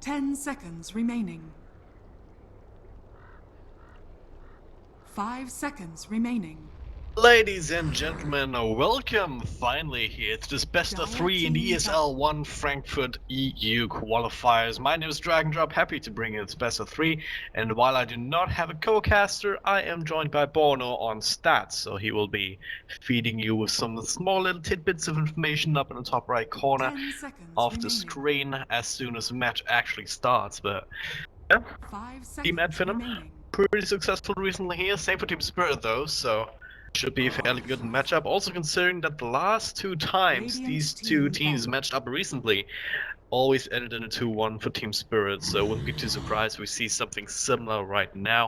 10 seconds remaining. 5 seconds remaining. Ladies and gentlemen, welcome finally here to this best of 3 in the ESL One Frankfurt EU qualifiers. My name is Dragondrop, happy to bring you this best of 3, and while I do not have a co-caster, I am joined by Bono on stats, so he will be feeding you with some small little tidbits of information up in the top right corner of the screen as soon as the match actually starts. But yeah, Team Finem, pretty successful recently here, same for Team Spirit though, so should be a fairly good matchup, also considering that the last 2 times these 2 teams matched up recently always ended in a 2-1 for Team Spirit, so wouldn't be too surprised if we see something similar right now.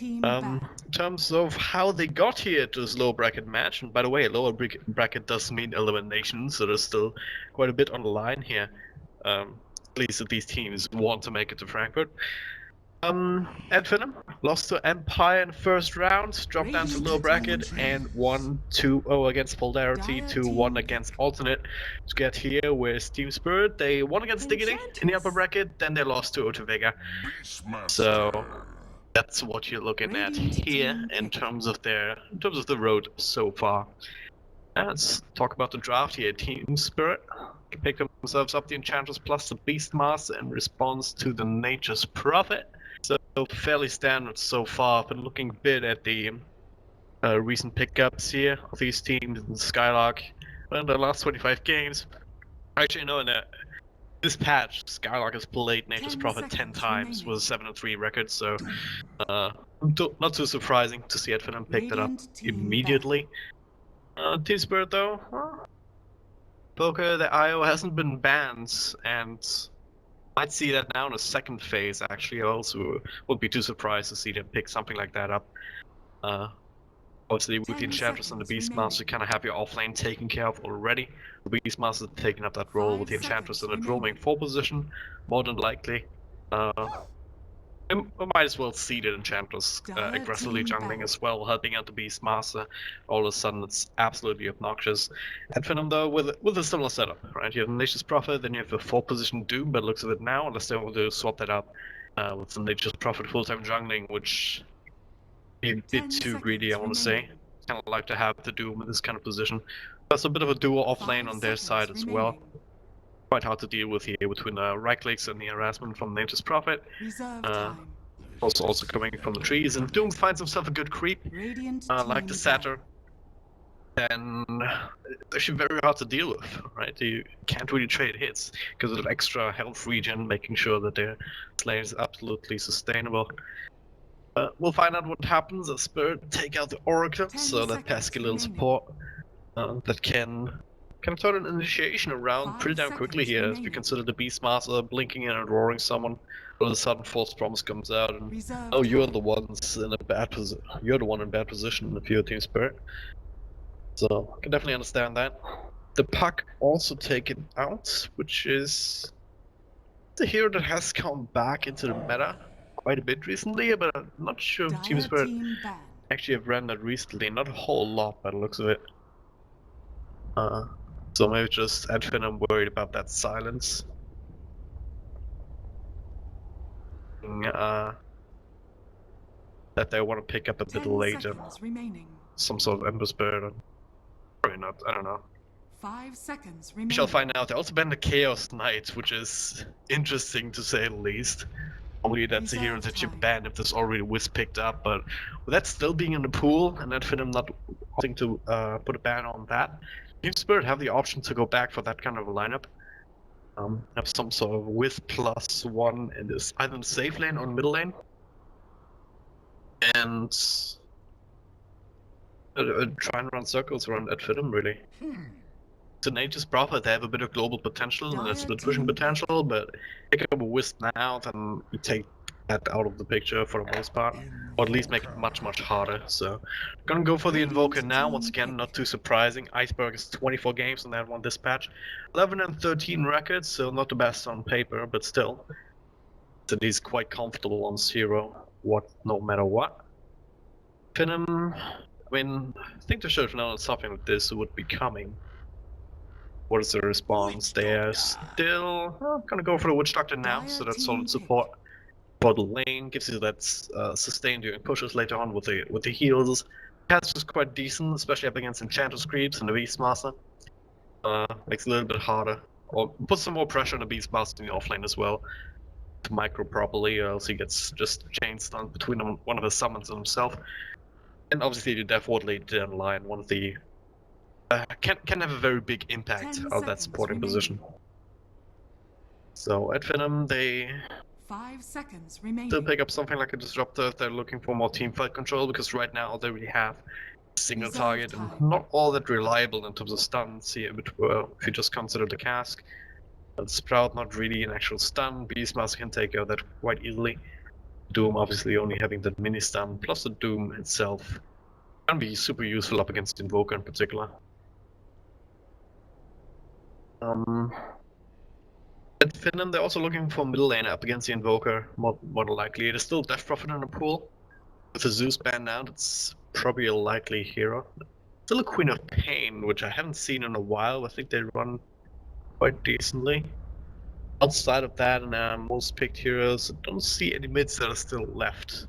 In terms of how they got here to this lower bracket match, and by the way, lower bracket does mean elimination, so there's still quite a bit on the line here, at least if these teams want to make it to Frankfurt. Finem lost to Empire in the first round, dropped down to low bracket, and won 2-0 against Polarity, 2-1 against Alternate to get here. Whereas Team Spirit, they won against Diggity in the upper bracket, then they lost 2-0 to Vega. So that's what you're looking at here in terms of the road so far. Let's talk about the draft here. Team Spirit picked themselves up the Enchantress plus the Beastmaster in response to the Nature's Prophet. So fairly standard so far, but looking a bit at the recent pickups here of these teams in Skylark in the last 25 games. Actually, no, in this patch, Skylark has played Nature's Prophet 10 times with a 7-3 record, so not too surprising to see Finem pick that up immediately. Team Spirit though, Poker, the IO hasn't been banned, and might see that now in the second phase. Actually, I also wouldn't be too surprised to see them pick something like that up. Obviously, with the Enchantress and the Beastmaster, you kind of have your offlane taken care of already. The Beastmaster taking up that role with the Enchantress in a roaming 4 position, more than likely. We might as well see the Enchantress aggressively jungling as well, helping out the Beastmaster. All of a sudden, it's absolutely obnoxious. And Finem though, with a similar setup, right? You have Nature's Prophet, then you have the 4-position Doom, but looks of it now, unless they want to swap that up with some Nature's Prophet full-time jungling, which is a bit too greedy, I want to say. Kind of like to have the Doom in this kind of position. That's a bit of a dual offlane on their side as well. Quite hard to deal with here between the right clicks and the harassment from Nature's Prophet. Also coming from the trees, and Doom finds himself a good creep, like the Satyr. Then it's actually very hard to deal with, right? You can't really trade hits because of the extra health regen, making sure that their Slayer is absolutely sustainable. We'll find out what happens as Spirit take out the Oracle, so that pesky little support that can turn an initiation around pretty damn quickly here, as we consider the Beastmaster blinking in and roaring someone. All of a sudden, False Promise comes out, and oh, you're the ones in a bad position. You're the one in bad position if you're Team Spirit. So I can definitely understand that. The Puck also taken out, which is the hero that has come back into the meta quite a bit recently, but I'm not sure if Team Spirit actually have ran that recently. Not a whole lot by the looks of it. So maybe just I'm worried about that silence. That they want to pick up a bit later. Some sort of Ember Spirit. Probably not, I don't know. 5 seconds remaining. We shall find out. They also banned the Chaos Knight, which is interesting to say the least. Only that's a hero that you ban if there's already Wisp picked up, but with that still being in the pool, and that Finem not wanting to put a ban on that, Team Spirit have the option to go back for that kind of a lineup. Have some sort of Wisp +1 in this either in the safe lane or middle lane. And try and run circles around that Finem, really. To Nature's Prophet, they have a bit of global potential and a split pushing potential, but pick up a Wisp now, then you take that out of the picture for the most part, or at least make it much harder. So gonna go for the Invoker now. Once again, not too surprising. Iceberg is 24 games on that one this patch, 11 and 13 records, so not the best on paper, but still so he's quite comfortable on 0 no matter what. Finem, I mean, I think they should have known something like this would be coming. What is the response? They're still gonna go for the Witch Doctor now, so that's solid support. For the lane, gives you that sustain during pushes later on with the heals. Cast is quite decent, especially up against Enchantress creeps and the Beastmaster. Makes it a little bit harder. Or puts some more pressure on the Beastmaster in the offlane as well. To micro properly, or else he gets just chain stunned between one of his summons and himself. And obviously the Death Ward later down the line, one of the can have a very big impact on that supporting position. So at Finem they 5 seconds remaining. still pick up something like a disruptor if they're looking for more teamfight control, because right now all they really have is a single target and not all that reliable in terms of stuns here, but if you just consider the cask. But Sprout not really an actual stun, Beastmaster can take out that quite easily. Doom obviously only having that mini stun, plus the Doom itself can be super useful up against Invoker in particular. At Finem they're also looking for middle lane up against the Invoker, more than likely. There's still Death Prophet in the pool. With the Zeus banned now, that's probably a likely hero. Still a Queen of Pain, which I haven't seen in a while. I think they run quite decently. Outside of that, and most picked heroes, I don't see any mids that are still left.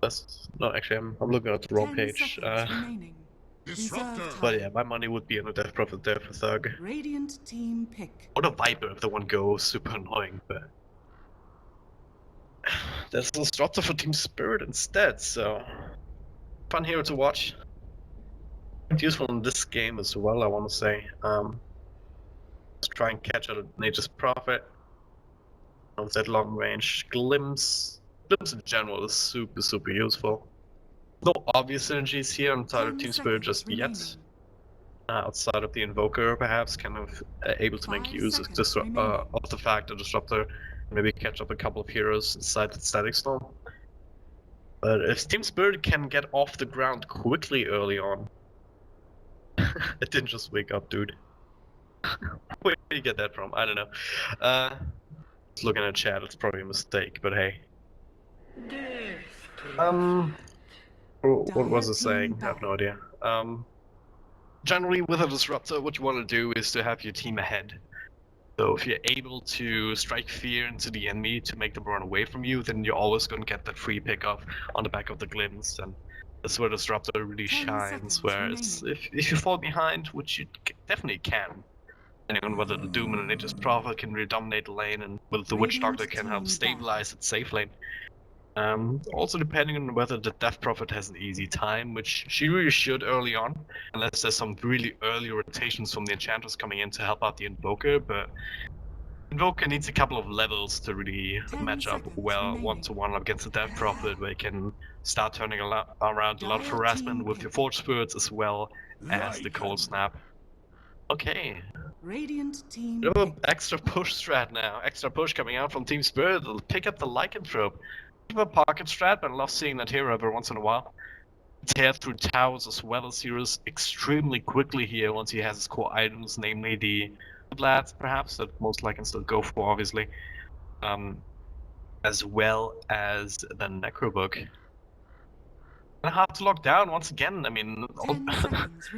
That's no, actually, I'm looking at the wrong page. But yeah, my money would be on a Death Prophet there for Thug. Radiant team pick. Or the Viper if the one goes, super annoying, but there's a Disruptor for Team Spirit instead, so fun hero to watch. Useful in this game as well, I want to say. Let's try and catch out a Nature's Prophet. With that long range. Glimpse in general is super useful. No obvious synergies here outside of Team Spirit just yet. Outside of the Invoker, perhaps, kind of able to make use of the fact that Disruptor maybe catch up a couple of heroes inside the Static Storm. But if Team Spirit can get off the ground quickly early on... It didn't just wake up, dude. Where did you get that from? I don't know. Looking at chat, it's probably a mistake, but hey. What was it saying? I have no idea. Generally with a Disruptor, what you want to do is to have your team ahead. So if you're able to strike fear into the enemy to make them run away from you, then you're always going to get that free pickup on the back of the glimpse, and that's where Disruptor really shines, whereas if you fall behind, which you definitely can, depending on whether the Doom and the Nature's Prophet can really dominate the lane, and whether the Witch Doctor can help stabilize its safe lane. Also depending on whether the Death Prophet has an easy time, which she really should early on, unless there's some really early rotations from the Enchantress coming in to help out the Invoker, but Invoker needs a couple of levels to really match up well one-to-one against the Death Prophet, where you can start turning around a lot of harassment with your Forge Spirits as well as the Cold Snap. Okay. Radiant team. We have an extra push strat now. Extra push coming out from Team Spirit. It'll pick up the Lycanthrope. Keep a pocket strat, but I love seeing that hero every once in a while. Tear through towers as well as heroes extremely quickly here once he has his core items, namely the Lads, perhaps, that most likely can still go for, obviously. As well as the Necrobook. And hard to lock down once again, I mean,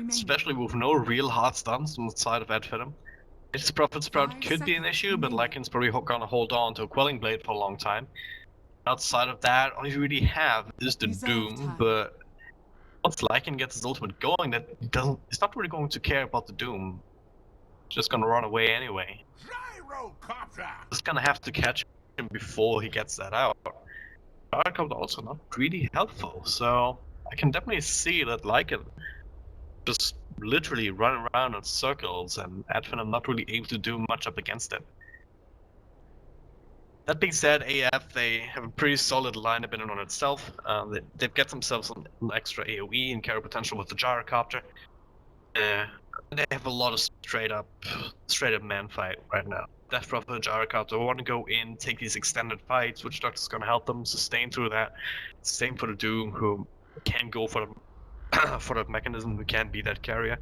especially with no real hard stuns on the side of Adfinem. Its Prophet Sprout could be an issue, but Lycan's probably gonna hold on to a Quelling Blade for a long time. Outside of that, all you really have is the Doom, but once Lycan gets his ultimate going, it's not really going to care about the Doom. It's just gonna run away anyway. Just gonna have to catch him before he gets that out. Gyrocopter also not really helpful, so I can definitely see that Lycan just literally run around in circles and Adfinem not really able to do much up against it. That being said, AF, they have a pretty solid lineup in and on itself. They've got themselves an extra AoE and carry potential with the Gyrocopter. They have a lot of straight up man fight right now. Death Prophet, Gyrocopter want to go in, take these extended fights, Witch Doctor's gonna help them sustain through that. Same for the Doom, who can go for the for the mechanism, who can be that carrier.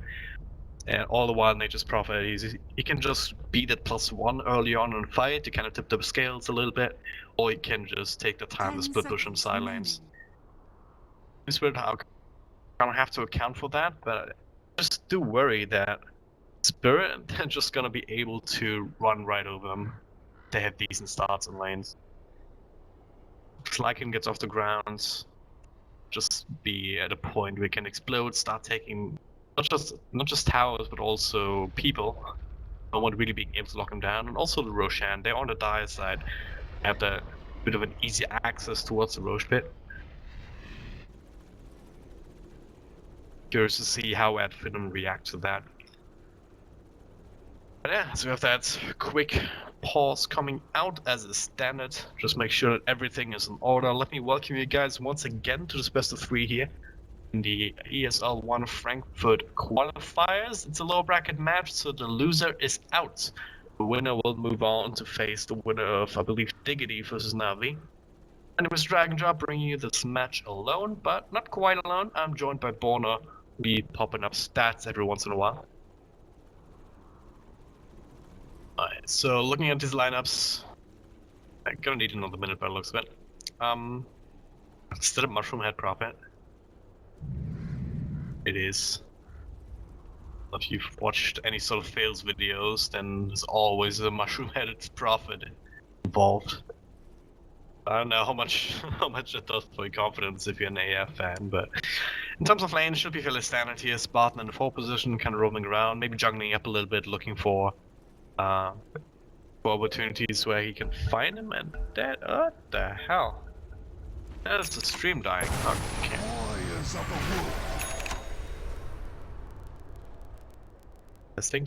And all the while Nature's Prophet, he can just beat it +1 early on in the fight to kind of tip the scales a little bit, or he can just take the time to split push on side lanes. It's weird how I don't have to account for that, but I just do worry that Spirit, they're just gonna be able to run right over them. They have decent starts in lanes. Lycan gets off the ground, just be at a point we can explode, start taking not just towers but also people. No one really being able to lock them down, and also the Roshan. They're on the dire side, have the bit of an easy access towards the Roche pit. Curious to see how Finem react to that. But yeah, so we have that quick pause coming out as a standard. Just make sure that everything is in order. Let me welcome you guys once again to this best of 3 here in the ESL One Frankfurt qualifiers. It's a low bracket match, so the loser is out. The winner will move on to face the winner of, I believe, Diggity versus Navi. And it was Dragon Drop bringing you this match alone, but not quite alone. I'm joined by bo3. We popping up stats every once in a while. Alright, so looking at these lineups, I'm gonna need another minute by the looks of it. Still a Mushroom Head Prophet. It is. If you've watched any sort of fails videos, then there's always a Mushroom Headed Prophet involved. I don't know how much that does for your confidence if you're an AF fan, but in terms of lane, it should be fairly standard here. Spartan in the 4 position, kind of roaming around, maybe juggling up a little bit, looking for opportunities where he can find him. And that, what the hell? That is the stream dying. Okay.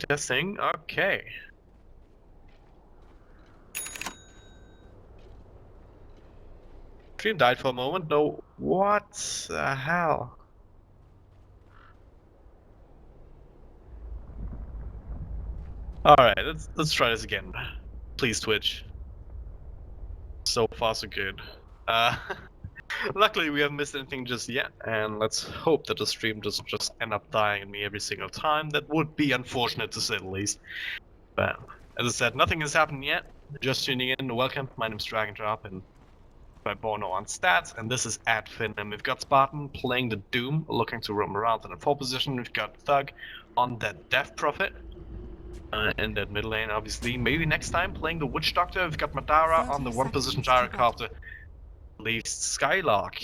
Testing. Okay. Stream died for a moment. No, what the hell? Alright, let's try this again. Please, Twitch. So far, so good. Luckily, we haven't missed anything just yet, and let's hope that the stream doesn't just end up dying on me every single time. That would be unfortunate, to say the least. But, as I said, nothing has happened yet. Just tuning in, welcome. My name's Dragon Drop, and by bo3 on stats, and this is Finem. We've got Spartan playing the Doom, looking to roam around in a 4 position. We've got Thug on that Death Prophet. In that mid lane, obviously. Maybe next time playing the Witch Doctor. We've got Madara on the 1 position Gyrocopter. Leaves Skylark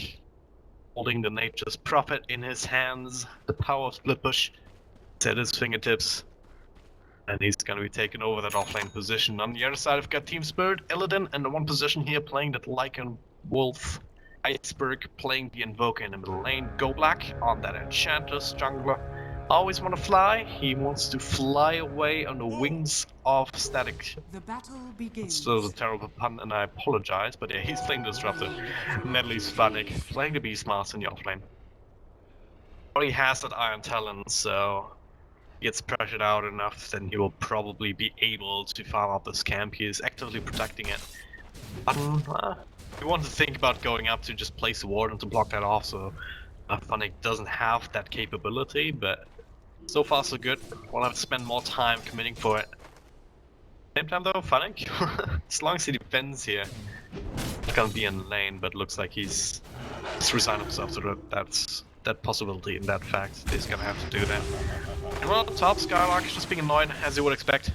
holding the Nature's Prophet in his hands. The power of Split Bush is at his fingertips. And he's gonna be taking over that offlane position. On the other side, we've got Team Spirit, Illidan, and the 1 position here playing that Lycan Wolf. Iceberg playing the Invoker in the middle lane. Go Black on that Enchantress jungler. Always want to fly. He wants to fly away on the wings of Static. The battle begins. Still a terrible pun, and I apologize, but yeah, he's playing the Disruptor. Medley's Vanek playing the Beastmaster in the offlane. Already has that Iron Talon, so gets pressured out enough, then he will probably be able to farm up this camp. He is actively protecting it. We want to think about going up to just place a Warden to block that off, so Vanek doesn't have that capability, but so far so good. Want to spend more time committing for it. Same time though, Vanek, as long as he defends here, he's gonna be in lane, but looks like he's resigned himself to that possibility and that fact. He's gonna have to do that. And well, top Skylark is just being annoyed, as you would expect.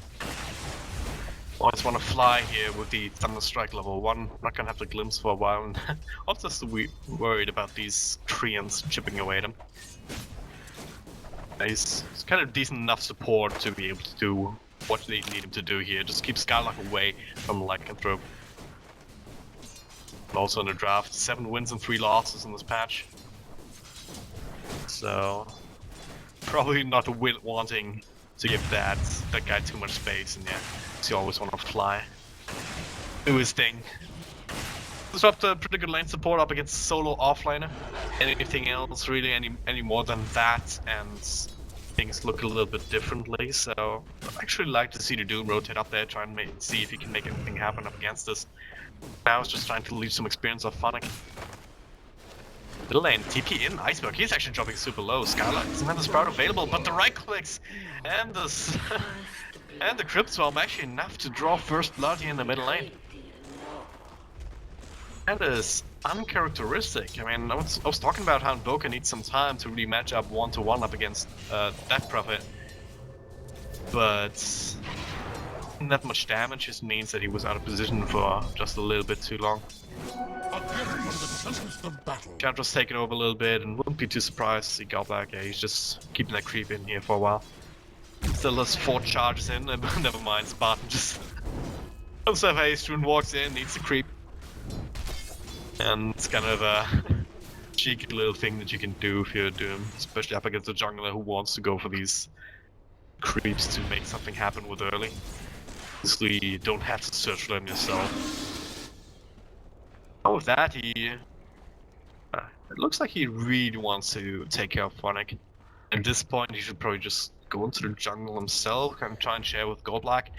Always want to fly here with the Thunderstrike level 1. Not gonna have the glimpse for a while, and I'm just worried about these Treants chipping away at him. He's kind of decent enough support to be able to do what they need him to do here. Just keep Skylark away from Lycanthrope. Also in the draft, 7 wins and 3 losses in this patch. So probably not wanting to give that guy too much space, and yeah, you always want to fly, do his thing. Disrupt a pretty good lane support up against solo offlaner. Anything else really any more than that, and things look a little bit differently. So I'd actually like to see the Doom rotate up there, try and see if he can make anything happen up against this. Now it's just trying to leave some experience off Vanek. Middle lane, TP in, Iceberg, he's actually dropping super low. Skylark doesn't have the Sprout available, but the right clicks and the and the Crypt Swarm actually enough to draw first blood here in the middle lane. That is uncharacteristic. I mean, I was talking about how Invoker needs some time to really match up 1-to-1 up against Death Prophet. but not much damage. Just means that he was out of position for just a little bit too long. Can't just take it over a little bit, and wouldn't be too surprised to see Godlike. Yeah, he's just keeping that creep in here for a while. Still has 4 charges in, never mind, Spartan just comes up haste and walks in, needs the creep. And it's kind of a cheeky little thing that you can do if you're doing, especially up against a jungler who wants to go for these creeps to make something happen with early. So you don't have to search for them yourself. Oh, with that, it looks like he really wants to take care of Phonic. At this point, he should probably just go into the jungle himself and try and share with Godlike.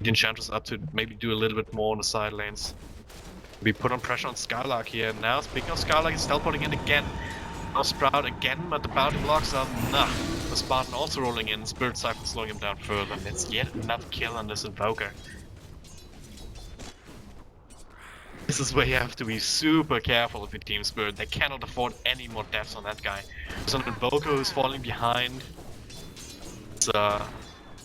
The Enchantress up to maybe do a little bit more on the side lanes. We put on pressure on Skylark here. Now, speaking of Skylark, he's teleporting in again. Now Sprout again, but the bounty blocks are nah. The Spartan also rolling in. Spirit Siphon slowing him down further, and it's yet another kill on this Invoker. This is where you have to be super careful if you team Spirit. They cannot afford any more deaths on that guy. There's an Invoker who's falling behind. It's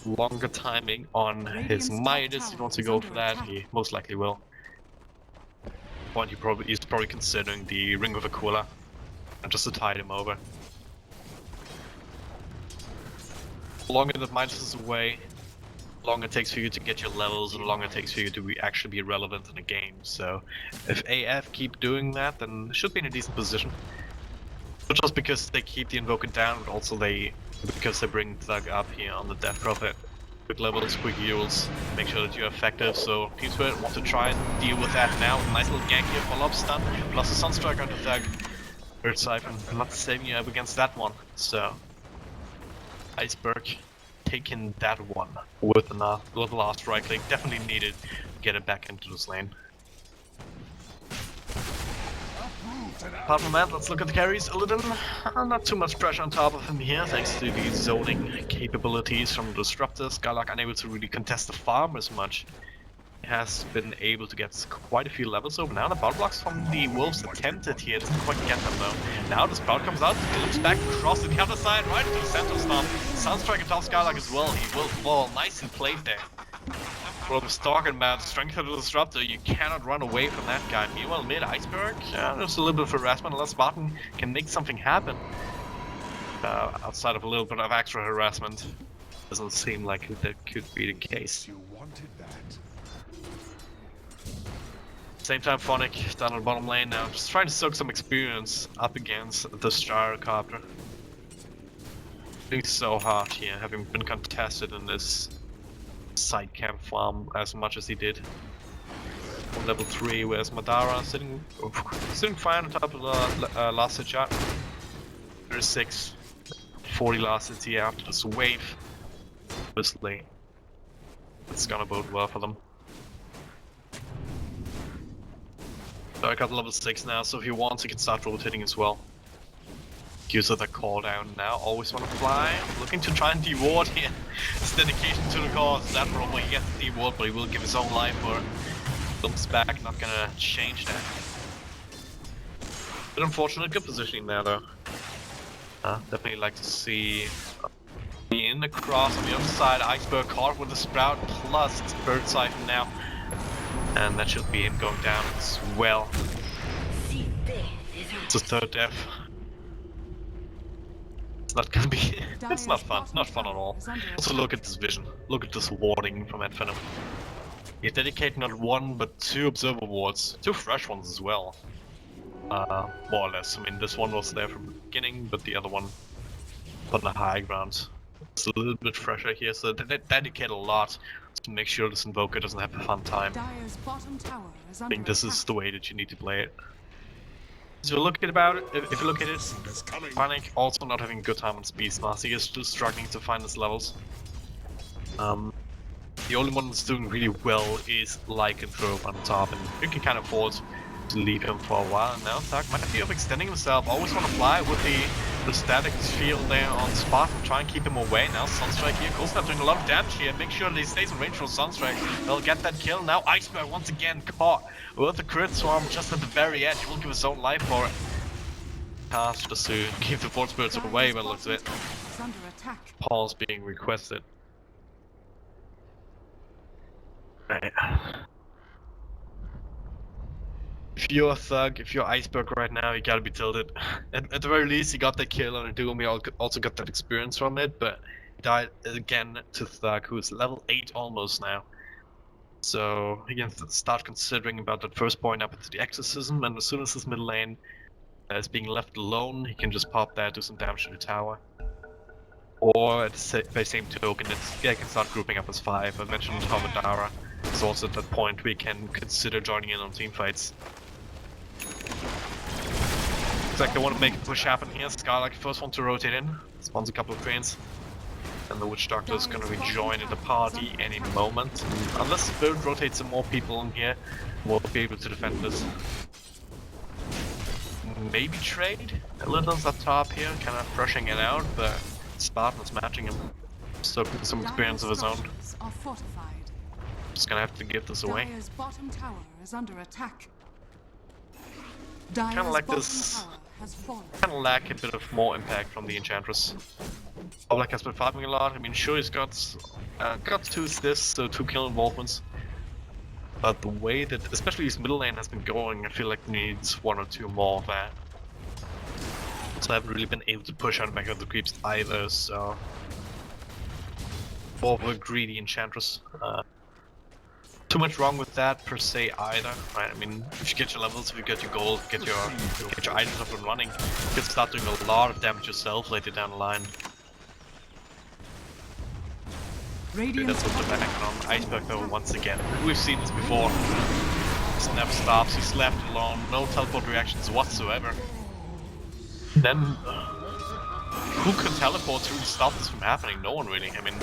longer timing on his Midas. He wants to go for that. He most likely will. Point he's probably considering the Ring of Aquila and just to tide him over. The longer that Midas is away, the longer it takes for you to get your levels, and the longer it takes for you to actually be relevant in the game. So if AF keep doing that, then they should be in a decent position. Not just because they keep the Invoker down, but also because they bring Thug up here on the Death Prophet. Quick levels, quick heals, make sure that you're effective. So Team Spirit want to try and deal with that now. Nice little gank here, follow-up stun, plus a Sunstrike onto Thug. Third Siphon, not saving you up against that one. So Iceberg taking that one with the last right click. Definitely needed to get it back into this lane. Apart from that, let's look at the carries a little. Not too much pressure on top of him here, thanks to the zoning capabilities from the Disruptor. Skylark unable to really contest the farm as much. He has been able to get quite a few levels over now. The bound blocks from the Wolves attempted here, doesn't quite get them though. Now the Sprout comes out, glimpse back across the other side, right into the center stomp. Sunstrike on top Skylark as well, he will fall. Nicely played there. What I was talking about, strength of the Disruptor, you cannot run away from that guy. Meanwhile, mid Iceberg, there's a little bit of harassment unless Spartan can make something happen. Outside of a little bit of extra harassment, doesn't seem like that could be the case. You wanted that. Same time, Phonic down on the bottom lane now, just trying to soak some experience up against the Stryrocopter. Doing so hard here, having been contested in this side camp farm as much as he did. On level 3, whereas Madara sitting fine on top of the last hit shot. 36, 40 last hits here after this wave. Obviously, it's gonna bode well for them. So I got level 6 now, so if he wants, he can start rotating as well. Use of the call down now, always want to fly, looking to try and deward here. His dedication to the cause, that probably gets deward, but he will give his own life for it. Jumps back, not gonna change that. But unfortunate, good positioning there though. Definitely like to see me in the cross on the other side, Iceberg caught with the Sprout plus Bird Siphon now. And that should be him going down as well. It's a third death. Not gonna be. It's not fun. Not fun at all. Also, look at this vision. Look at this warding from Finem. He's dedicating not 1 but 2 observer wards, 2 fresh ones as well. More or less. I mean, this one was there from the beginning, but the other one on the high ground. It's a little bit fresher here, so they dedicate a lot to make sure this Invoker doesn't have a fun time. I think this is the way that you need to play it. So look at about it. If you look at it, Panic also not having a good time on Speedmaster. He is still struggling to find his levels. The only one that's doing really well is Lycanthrope on top, and you can kind of afford to leave him for a while. Now Thug might be overextending himself. Always want to fly with the static field there on spot and try and keep him away. Now Sunstrike here, Coolsnap doing a lot of damage here. Make sure that he stays in range for Sunstrike. They'll get that kill. Now Iceberg once again caught with the crit swarm just at the very edge. He will give his own life for it. Cast just to keep the Force Spirits away by the looks of it. Pause being requested. Right. If you're a thug, if you're Iceberg right now, you gotta be tilted. At the very least, he got that kill on a Doom, he also got that experience from it, but he died again to Thug, who's level 8 almost now. So he can start considering about that first point up into the Exorcism, and as soon as his middle lane is being left alone, he can just pop that, do some damage to the tower. Or at the same token, they can start grouping up as 5. I mentioned Hamadara is also at that point we can consider joining in on team fights. Looks like they want to make a push happen here. Skylark first one to rotate in, spawns a couple of trains. And the Witch Doctor is going to rejoin the party any moment. And unless Spirit rotates some more people in here, we'll be able to defend this. Maybe trade? Littl's up top here, kind of rushing it out, but Spartan's matching him. So some experience of his own. Just gonna have to give this away. Dire's bottom tower is under attack. Kinda like this. Kinda lack a bit of more impact from the Enchantress. Oblak has been farming a lot. I mean, sure, he's got 2 assists, so 2 kill involvements. But the way that, especially his middle lane has been going, I feel like he needs 1 or 2 more of that. So I haven't really been able to push on back of the creeps either, so... More of a greedy Enchantress. Too much wrong with that per se either, right? I mean, if you get your levels, if you get your gold, get your items up and running, you can start doing a lot of damage yourself later down the line. That's what they're backing on Iceberg though once again. We've seen this before. This never stops, he's left alone, no teleport reactions whatsoever. Then, who can teleport to really stop this from happening? No one really. I mean,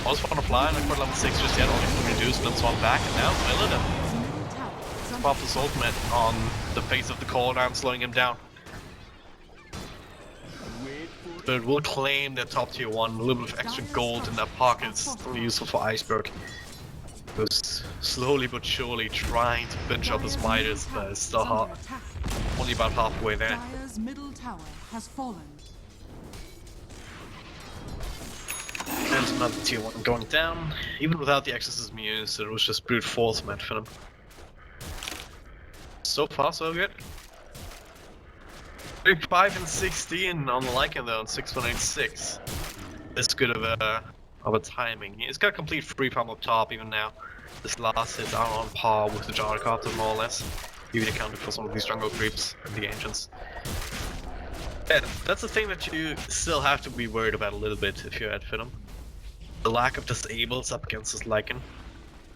I was on a fly, not quite level 6 just yet, only can reduce, then swan back, and now Millen pops his ultimate on the face of the cooldown, slowing him down. But it will claim that top tier 1, a little bit of extra gold in their pockets, useful for Iceberg. Who's slowly but surely trying to pinch up his Midas, but it's still hard. Only about halfway there. Dire's middle tower has fallen. And another tier 1 going down. Even without the Exorcism used, it was just brute force from Finem. So far, so good. 5 and 16 on the Lycan though, and 6-1-8-6. This good of a timing. He's got a complete free farm up top even now. This last hit are on par with the Gyrocopter more or less. Even accounted for some of these jungle creeps and the ancients. Yeah, that's the thing that you still have to be worried about a little bit if you're at Finem. The lack of disables up against this Lycan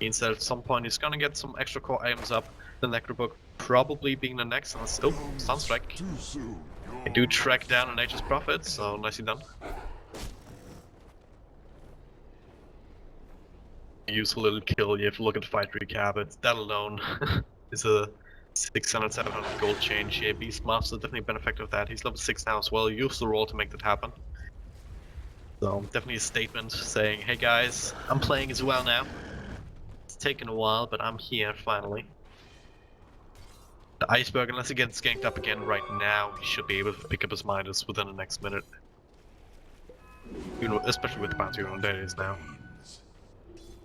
means that at some point he's gonna get some extra core items up. The Necrobook probably being the next, and oh, Sunstrike. I do track down a Nature's Prophet, so nicely done. Useful little kill, you have to look at the fight recap, that alone is a 600-700 gold change here. Beastmaster definitely a benefit of that. He's level 6 now as well, use the roll to make that happen. So definitely a statement saying, hey guys, I'm playing as well now. It's taken a while, but I'm here finally. The Iceberg, unless he gets ganked up again right now, he should be able to pick up his Midas within the next minute. You know, especially with the bounty on days now.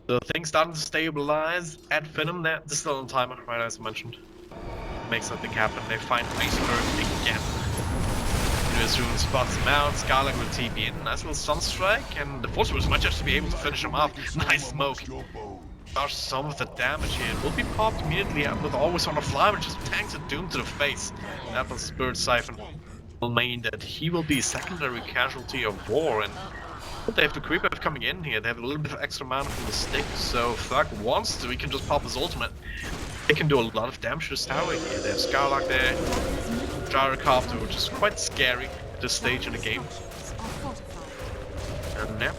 So things starting to stabilize at Finem. They're still on timer, right as I mentioned. Make something happen. They find Iceberg again. Rune spots him out, Scarlet will TP in, nice little Sunstrike, and the Force Wheels might just be able to finish him off. Nice smoke. Does some of the damage here. It will be popped immediately out with always on the fly, which just tanks a Doom to the face. That was Spirit Siphon. Will mean that he will be a secondary casualty of war, and they have the creep wave coming in here. They have a little bit of extra mana from the stick, so if Thug wants to, he can just pop his ultimate. They can do a lot of damage to this tower here. They have Scarlock there, Gyrocopter, which is quite scary at this stage in the game. And yeah,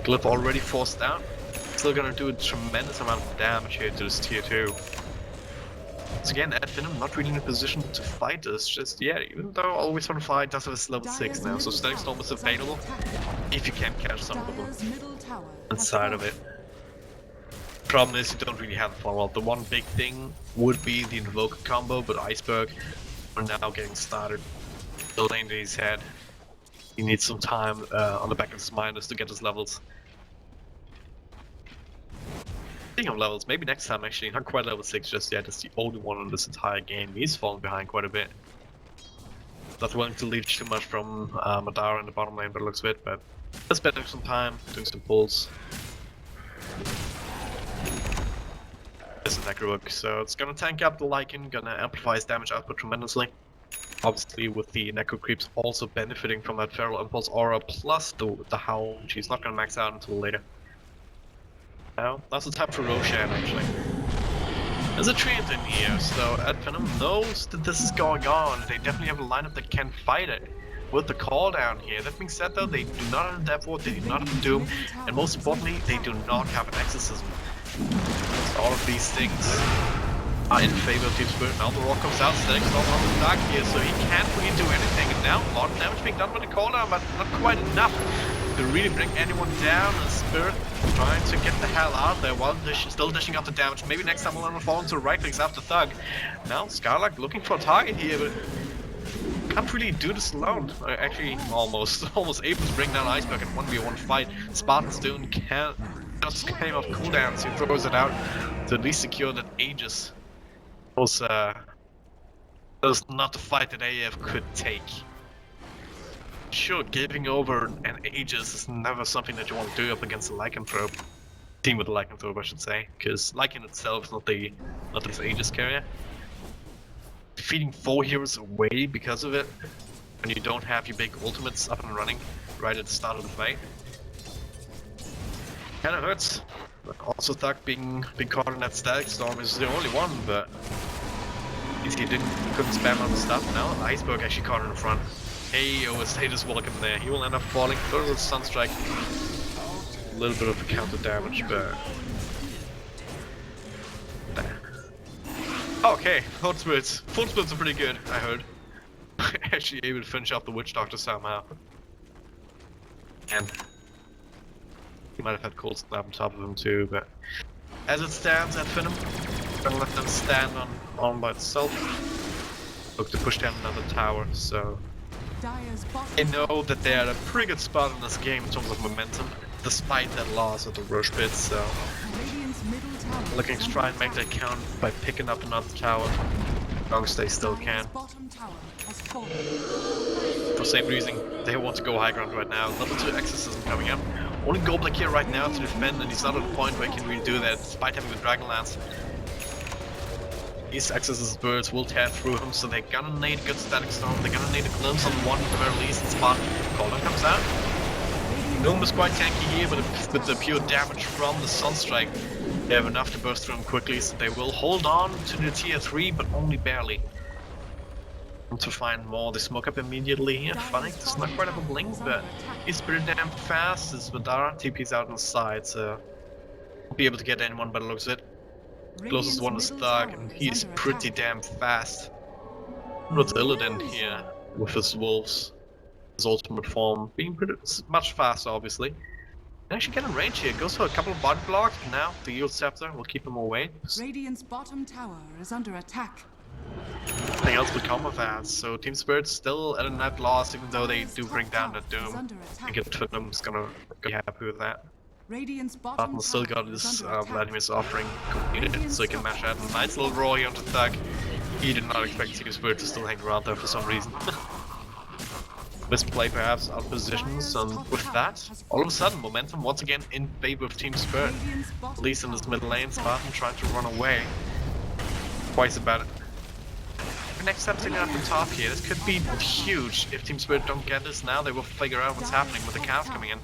Glyph already forced down. Still gonna do a tremendous amount of damage here to this tier 2. So again, at Finem, not really in a position to fight this, just yeah, even though Always on Fire does have his level 6 now, so Static Storm is available if you can catch some of them inside of it. Problem is you don't really have the follow-up. The one big thing would be the Invoker combo, but Iceberg are now getting started. The lane that he's had, he needs some time on the back of his Midas to get his levels. Speaking of levels, maybe next time actually, not quite level 6 just yet, is the only one in this entire game. He's falling behind quite a bit. Not willing to leave too much from Madara in the bottom lane, but it looks a bit, but let's spend some time doing some pulls. This is Necrobook, so it's gonna tank up the Lycan, gonna amplify his damage output tremendously. Obviously with the Necro Creeps also benefiting from that Feral Impulse aura plus the Howl, which he's not gonna max out until later. Now, that's the time for Roshan actually. There's a treant in here, so Finem knows that this is going on. They definitely have a lineup that can fight it. With the call down here. That being said though, they do not have a Death Ward, they do not have a Doom, and most importantly, they do not have an Exorcism. So all of these things are in favor of Team Spirit. Now the Rock comes out, setting Storm on the dark here, so he can't really do anything. And now a lot of damage being done by the call down, but not quite enough to really bring anyone down. And Spirit trying to get the hell out there while still dishing out the damage. Maybe next time we'll fall into right clicks after Thug. Now Skylark looking for a target here, but can't really do this alone. Actually, almost able to bring down Iceberg in 1v1 fight. Spartan's Dune can't just came off cooldowns. He throws it out to at least secure that Aegis was not the fight that AF could take. Sure, giving over an Aegis is never something that you want to do up against a Lycanthrope. Team with a Lycanthrope, I should say, because Lycan itself is not this Aegis carrier. Feeding 4 heroes away because of it, when you don't have your big ultimates up and running right at the start of the fight, kinda hurts. But also Thug being caught in that Static Storm is the only one, but he couldn't spam on the stuff. Now Iceberg actually caught in the front. Hey, his haters welcome there. He will end up falling. Throw a little Sunstrike. A little bit of a counter damage, but okay, Full Spirits. Full Spirits are pretty good, I heard. Actually able to finish off the Witch Doctor somehow. And he might have had Cold Snap on top of him too, but as it stands at Finem, gonna let them stand on by itself. Look to push down another tower, so I know that they're at a pretty good spot in this game in terms of momentum, despite that loss at the Rush Pit, so looking to try and make that count by picking up another tower, as long as they still can. For the same reason, they want to go high ground right now. Level 2 Exorcism coming up. Only Goblin here right now to defend, and he's not at a point where he can really do that, despite having the Dragonlance. These Exorcist birds will tear through him, so they're gonna need a good Static Storm. They're gonna need a glimpse on one at the very least. Spot Golden comes out. Gnome is quite tanky here, but with the pure damage from the Sunstrike, they have enough to burst through him quickly, so they will hold on to the tier 3, but only barely. To find more, they smoke up immediately here. Funny, it's not quite have a blink, but he's pretty damn fast. This Madara TP's out on the side, so won't be able to get anyone by the looks of it. Closest one is Thug, and he's pretty damn fast. With Illidan here, with his wolves, his ultimate form, being pretty much faster, obviously. And actually get in range here, goes for a couple of body blocks, but now the Yield Scepter will keep him away. Radiant's bottom tower is under attack. Nothing else would come of that, so Team Spirit's still at a net loss, even though they do bring down the Doom. I think Finem's gonna be happy with that. Bottom still got his Vladimir's offering completed, so he can mash out a nice little roll here onto Thug. He did not expect Team Spirit to still hang around there for some reason. Misplay perhaps out of positions, and with that, all of a sudden momentum once again in favor of Team Spirit. At least in this mid lane, Spartan trying to run away. Twice about it. Next step taking up the top here, this could be huge. If Team Spirit don't get this now, they will figure out what's happening with the cows coming in.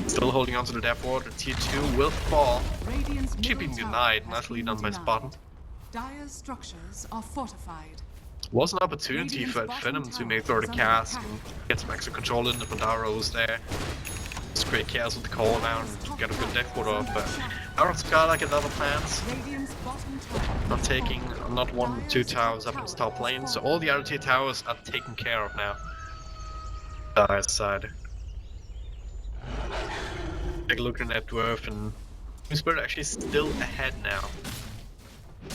Still holding on to the Death Ward, the tier 2 will fall. Keeping denied, nicely done by Spartan. Dire's structures are fortified. Was an opportunity for Finem to make throw the cast and get some extra control in. The Madara was there. It's great chaos with the call down and get a good Death Ward off, but out of Skylark and other plans. Not taking not 1 2 towers up in the top lane, so all the other tier towers are taken care of now. Dire's side. Take a look at net worth, and Team Spirit actually still ahead now.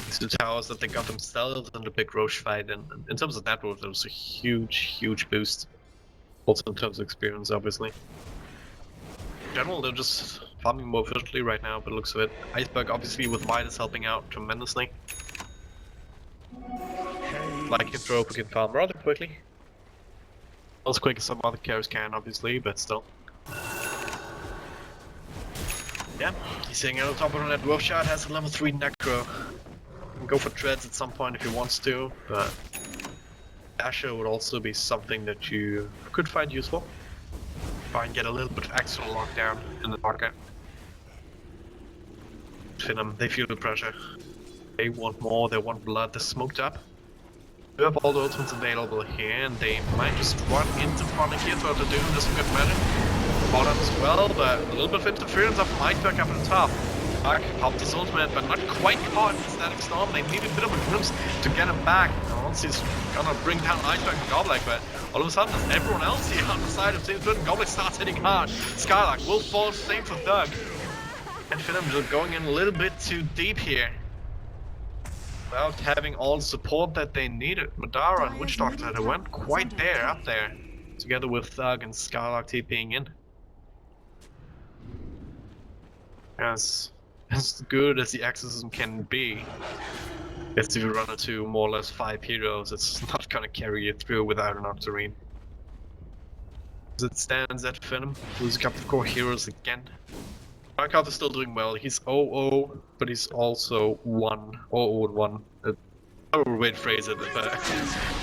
These 2 towers that they got themselves in the big Roche fight, and in terms of net worth, there was a huge boost. Also in terms of experience, obviously. In general, they're just farming more efficiently right now, but looks of it. Iceberg obviously with Midas helping out tremendously. Like can throw, can farm rather quickly. Not as quick as some other carriers can, obviously, but still. Yeah, he's sitting on top of that dwarf shot, has a level 3 necro. Can go for treads at some point if he wants to, but Asher would also be something that you could find useful. Try and get a little bit of extra lockdown in the market. Finem, they feel the pressure. They want more, they want blood, they're smoked up. You have all the ultimates available here, and they might just run into Chronic here to do this good magic. Bottom as well, but a little bit of interference of Iceberg up on the top. Ark popped his ultimate, but not quite caught in Static Storm. They need a bit of a glimpse to get him back. Now, once he's gonna bring down Iceberg and Goblik, but all of a sudden, there's everyone else here on the side of Team Spirit, and Goblik starts hitting hard. Skylark will fall, same for Thug. And Finem just going in a little bit too deep here. Without having all the support that they needed. Madara and Witch Doctor, they went quite there, up there. Together with Thug and Skylark TPing in. As good as the exorcism can be, if you run into more or less 5 heroes, it's not gonna carry you through without an Octarine. As it stands at Finem, losing a couple of core heroes again. Darkheart is still doing well, he's 0-0, but he's also 1-0-1. I don't know way to phrase it, but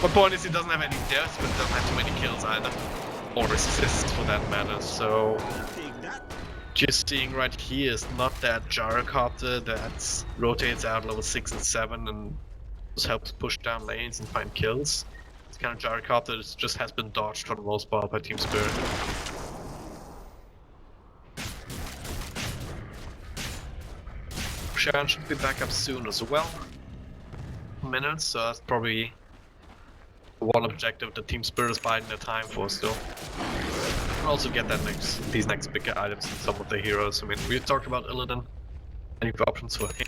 my point is he doesn't have any deaths, but doesn't have too many kills either. Or assists for that matter, so... Just seeing right here is not that gyrocopter that rotates out level 6 and 7 and just helps push down lanes and find kills. It's kind of gyrocopter that just has been dodged for the most part by Team Spirit. Shan should be back up soon as well. Minutes, so that's probably one objective that Team Spirit is biding their time for still. And also get that these next bigger items and some of the heroes. I mean, we talked about Illidan, any options for him.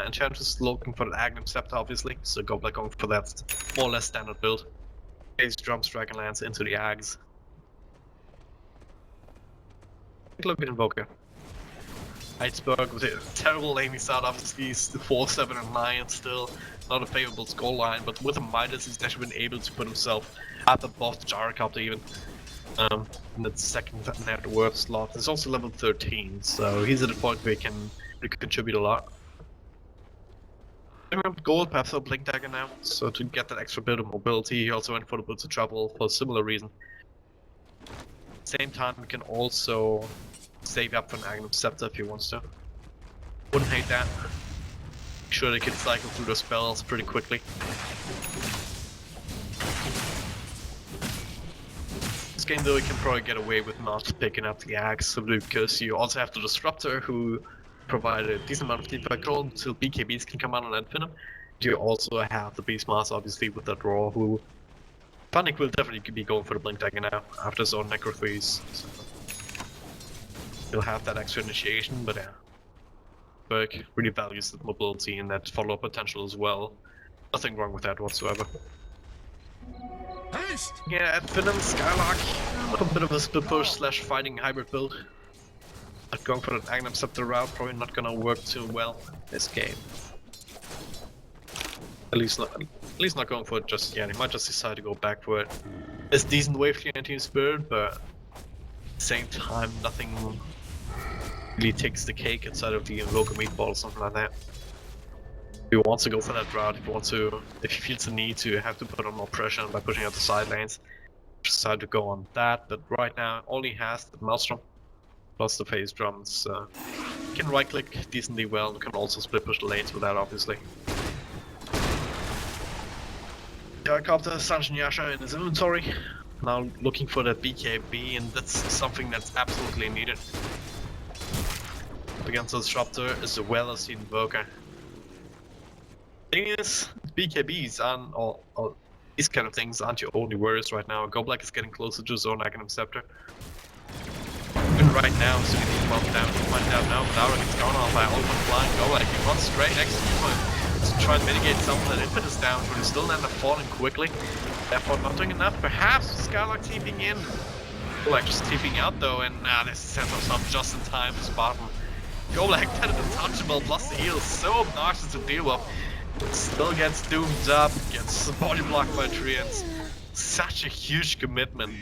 Enchantress looking for the Agnum Scepter obviously, so Goblik going for that more or less standard build. Ace drums Dragonlance into the Ags. Take a look at Invoker. Iceberg with a terrible laning start, obviously he's 4, 7 and 9 still. Not a favorable scoreline, but with a Midas he's actually been able to put himself up above the Gyrocopter even. In that second net worth slot. He's also level 13, so he's at a point where he can contribute a lot. Gold, perhaps a Blink Dagger now, so to get that extra bit of mobility. He also went for the Boots of Trouble for a similar reason. Same time, we can also save up for an Agnum Scepter if he wants to. Wouldn't hate that. Make sure they can cycle through the spells pretty quickly. This game though, you can probably get away with not picking up the Axe, because you also have the Disruptor who provide a decent amount of deep control until BKBs can come out on Finem. You also have the Beastmaster obviously with that draw, who Panic will definitely be going for the Blink Dagger now after his own Necro Freeze. So he'll have that extra initiation, but yeah. Berg really values that mobility and that follow-up potential as well. Nothing wrong with that whatsoever. Yeah, at Finem, Skylark, a bit of a split push slash fighting hybrid build. Not going for that Agnum Scepter route, probably not gonna work too well this game. At least not going for it just yet. He might just decide to go back for it. It's decent wave clear in Team Spirit, but at the same time, nothing really takes the cake inside of the Invoker Meatball or something like that. If he wants to go for that route, if he feels the need to have to put on more pressure by pushing out the side lanes, decide to go on that. But right now, all he has the Maelstrom plus the phase drums. He can right click decently well and can also split push the lanes with that, obviously. Gyrocopter, Sanjin Yasha in his inventory. Now looking for that BKB, and that's something that's absolutely needed against the Disruptor as well as the Invoker. Thing is, BKBs aren't all these kind of things aren't your only worries right now. Goblik is getting closer to his own Agnum Scepter. Even right now, so we need to bump down. Find out now, Madara gets gone on by all one flying Goblik. He runs straight next to him to try and mitigate some of that impetus down, but he still end up falling quickly. Therefore not doing enough. Perhaps Skylark TPing in. Goblik just TPing out though, and this sends us up just in time to Spartan. go like that untouchable plus the heal is so obnoxious to deal with. Still gets doomed up, gets body blocked by treants. Such a huge commitment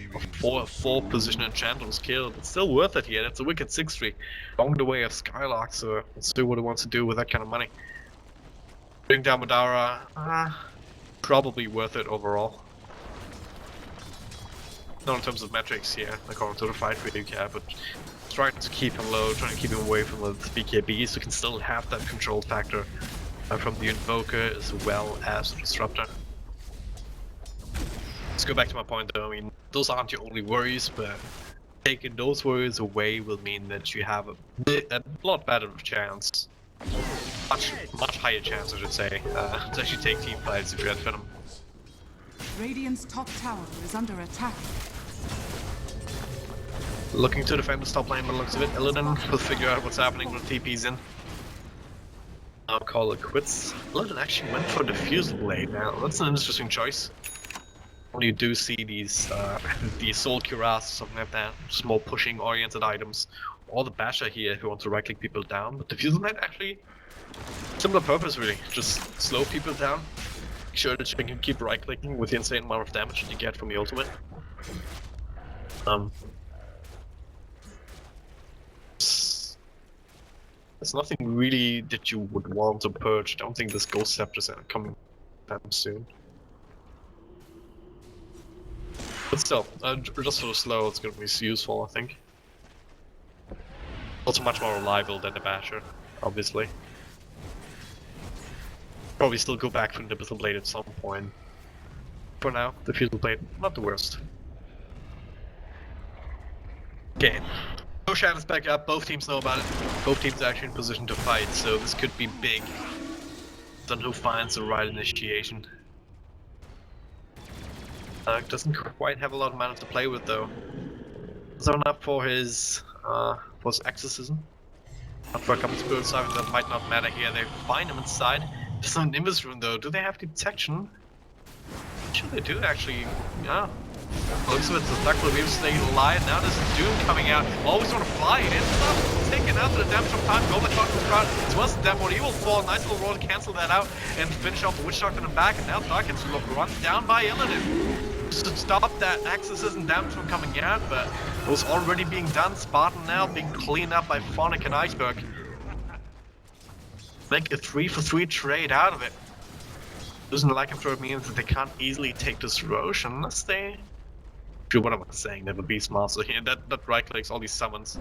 of four position enchantment was killed. It's still worth it here. That's a wicked 6-3 along the way of Skylark, so let's see what he wants to do with that kind of money. Bring down Madara, probably worth it overall. Not in terms of metrics here, according to the fight rate you have, but trying to keep him low, trying to keep him away from the BKB, so you can still have that control factor from the Invoker as well as the Disruptor. Let's go back to my point though, I mean, those aren't your only worries, but taking those worries away will mean that you have a lot better chance, much higher chance I should say, to actually take team fights if you had Finem. Radiant's top tower is under attack. Looking to defend the top lane by the looks of it, Illidan will figure out what's happening when TP's in. I'll call it quits. Illidan actually went for Diffusal Blade now, that's an interesting choice. When you do see these the Soul Cuirass or something like that, small pushing oriented items, or the Basher here if you want to right click people down, but Diffusal Blade actually similar purpose really, just slow people down, make sure that you can keep right clicking with the insane amount of damage that you get from the ultimate. There's nothing really that you would want to purge. I don't think this Ghost Scepter is coming that soon. But still, just for the slow, it's going to be useful, I think. Also much more reliable than the Basher, obviously. Probably still go back for the Diffusal Blade at some point. For now, the Diffusal Blade, not the worst. Okay. Roshan is back up, both teams know about it. Both teams are actually in position to fight, so this could be big. Then who finds the right initiation. Doesn't quite have a lot of mana to play with though. Zone up for his exorcism. Not for a Common Spirit side, that might not matter here. They find him inside. There's an Nimbus rune though. Do they have detection? Sure they do actually. Yeah. Looks of it, the Duck will be able to stay alive. Now there's a Doom coming out. Always want to fly it in stuff. Taken out to the damage from time. Go the Doctor's crowd. As well as the Death He will fall. Nice little roll to cancel that out and finish off the Witch Doctor in the back. And now Dark gets run down by Illidan. Just to stop that exorcism damage from coming out, but it was already being done. Spartan now being cleaned up by Phonic and Iceberg. Make a 3-for-3 trade out of it. Losing the Lycanthrope means that they can't easily take this Roche unless they... What am I saying? They have a Beastmaster here. That right clicks all these summons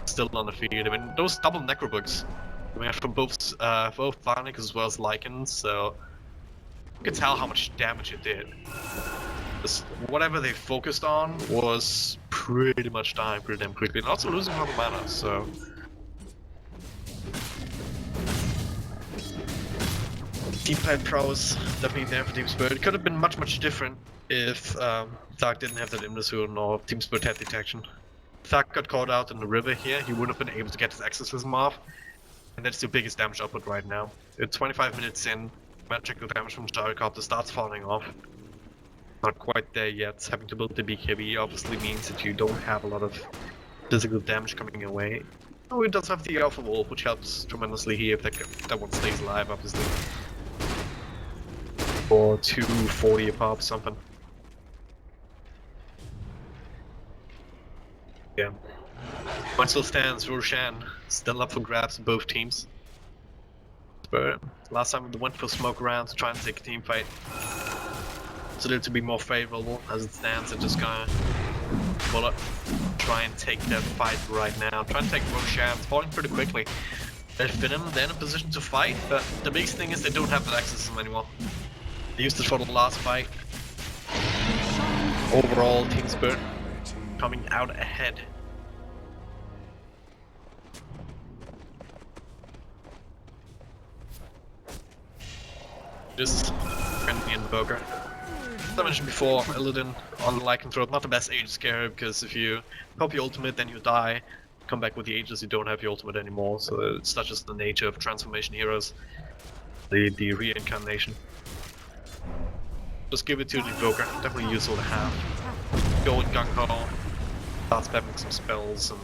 still on the field. I mean, those double Necrobooks we have from both Phonic as well as Lycans, so you can tell how much damage it did. Whatever they focused on was pretty much dying pretty damn quickly, and also losing a lot of mana, so... Team fight prowess, definitely there for Team Spirit. It could have been much different if Thark didn't have that Imnasuin or Team Spirit had detection. If Thark got caught out in the river here, he would have been able to get his exorcism off, and that's the biggest damage output right now. It's 25 minutes in, magical damage from Gyrocopter starts falling off. Not quite there yet. Having to build the BKB obviously means that you don't have a lot of physical damage coming your way. Oh, it does have the Alpha Wolf, which helps tremendously here if that one stays alive, obviously. For 240 a pop, something. Yeah. Point still stands, Roshan still up for grabs in both teams. But last time they went for smoke around to try and take a team fight. It's a little to be more favorable as it stands. They're just gonna try and take that fight right now. Try and take Roshan, it's falling pretty quickly. They're Finem, they're in a position to fight, but the biggest thing is they don't have that exorcism anymore. They used it for the last fight. Overall, Team Spirit coming out ahead. Just friendly Invoker. As I mentioned before, Illidan on the Lycanthrope, not the best Aegis carry, because if you pop your ultimate then you die. Come back with the Aegis, you don't have your ultimate anymore, so it's not just the nature of transformation heroes. The reincarnation. Just give it to the Invoker, definitely useful to have. Go in gung-ho, start spamming some spells, and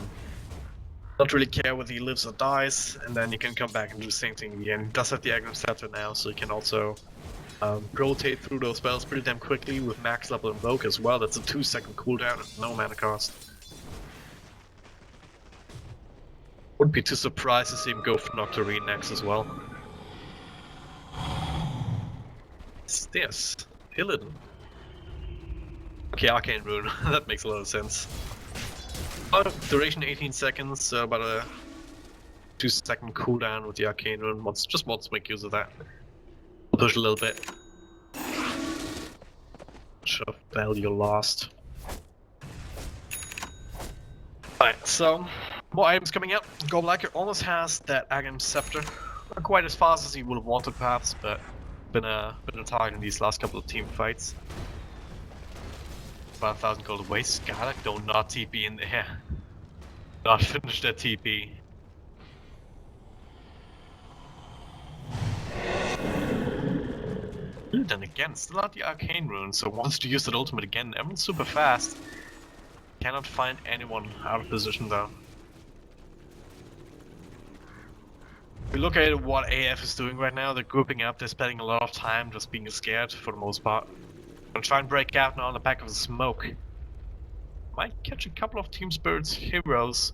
Not really care whether he lives or dies, and then you can come back and do the same thing again. He does have the Agnum Scepter now, so you can also rotate through those spells pretty damn quickly with max level Invoke as well. That's a 2-second cooldown and no mana cost. Wouldn't be too surprised to see him go for Nocturne next as well. Yes, Hillen. Okay, Arcane Rune, that makes a lot of sense. Duration 18 seconds, so about a 2-second cooldown with the Arcane Rune. Just mods make use of that. Push a little bit. Shove value lost. Alright, so more items coming up. Goblin almost has that Agnum Scepter. Not quite as fast as he would have wanted perhaps, but been a target in these last couple of team fights. About 1,000 gold away. Scarlet, don't not TP in there. Not finish that TP. Then again, still out the Arcane Rune, so wants to use that ultimate again. Everyone's super fast. Cannot find anyone out of position though. If we look at what AF is doing right now, they're grouping up, they're spending a lot of time just being scared for the most part. Gonna try and break out now on the back of the smoke. Might catch a couple of Team Spirit's heroes.